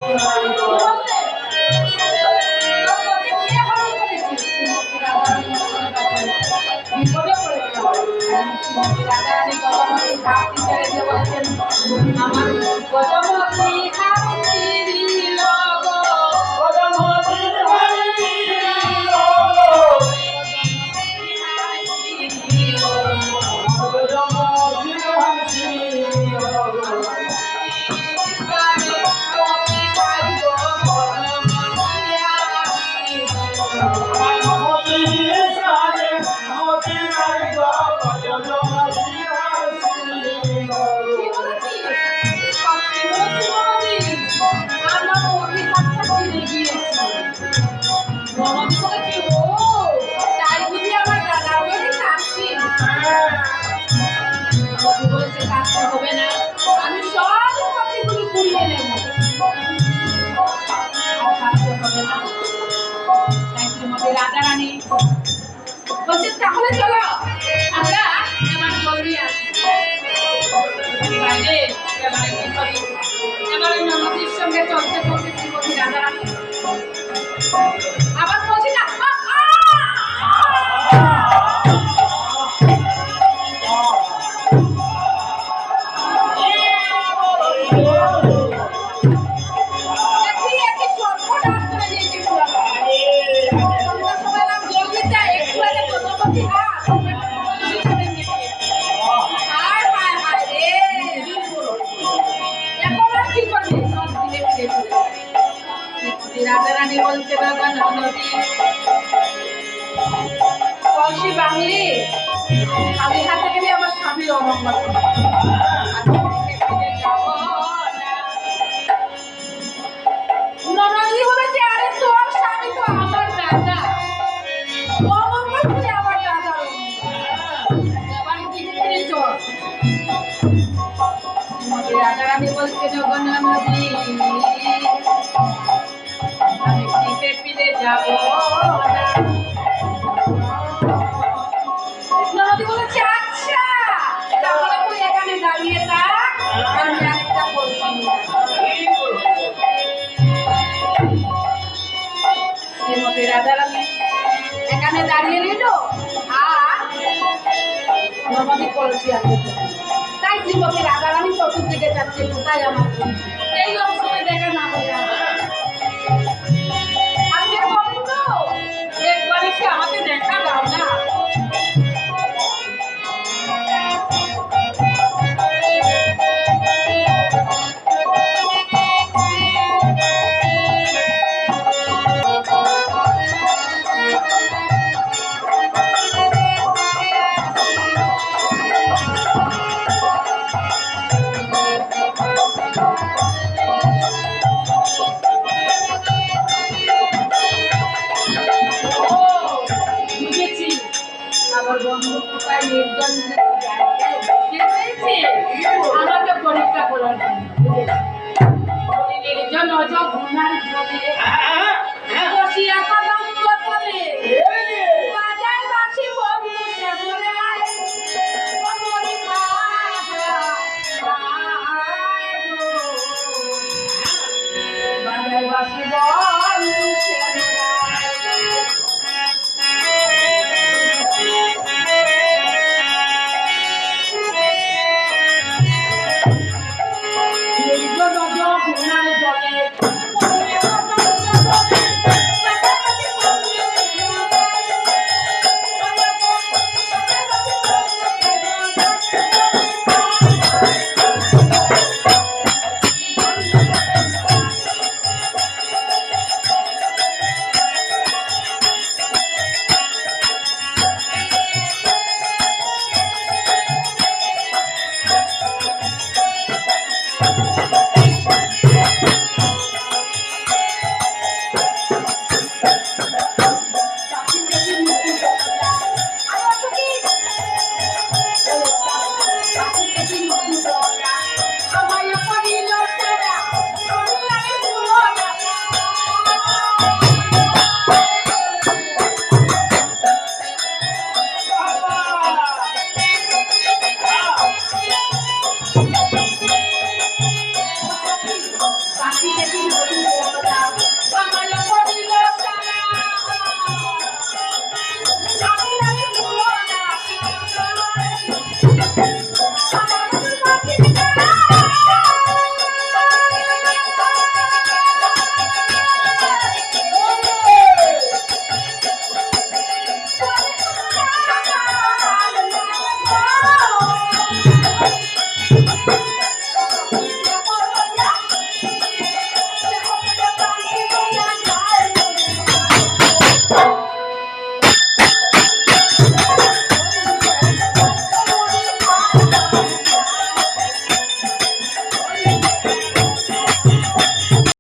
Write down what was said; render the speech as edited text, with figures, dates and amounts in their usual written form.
আমার গজমতি হবে না, আমি সব কথাগুলি কুড়িয়ে নেব, হবে না। শ্রীমতী রাজা রানী বলছে তাহলে চলো আমরা এবার জলদি আসি। এবারে কি করি, এবারে নদীর সঙ্গে চলতে চলতে শ্রীমতী রাজা রানী আবার বলছি না রাজা রানী বলতে কলসি বাংলি খালি হাতে গেলে আমার স্বামীর অমঙ্গল। ননদি বলেছে আরে তোর স্বামী তো আমার দাদা, অমঙ্গল বলে আমার দাদা, এবার কি করে চল। রাজা রানী বলছে নদী আমি পিঠে পিঠে যাব না। নদী বলেছে আচ্ছা তাহলে তুই এখানে দাঁড়িয়ে থাক, আমি আরেকটা বলছি। শ্রীমতী রাজা রানী এখানে দাঁড়িয়ে নিল আর নদী কলসি আসে, তাই শ্রীমতী রাজা রানী চতুর্দিকে যাচ্ছে কোথায় আমার এই অবস্থায় দেখা না হয়ে একবারে সে আমাকে দেখা দাও না। আমাকে পরীক্ষা করার জন্য ঘুমার বসিয়া কদম বতলে বাজায় বাসি বন্ধু সে বলে বাজায় বাসি বন্ধু সে Thank you.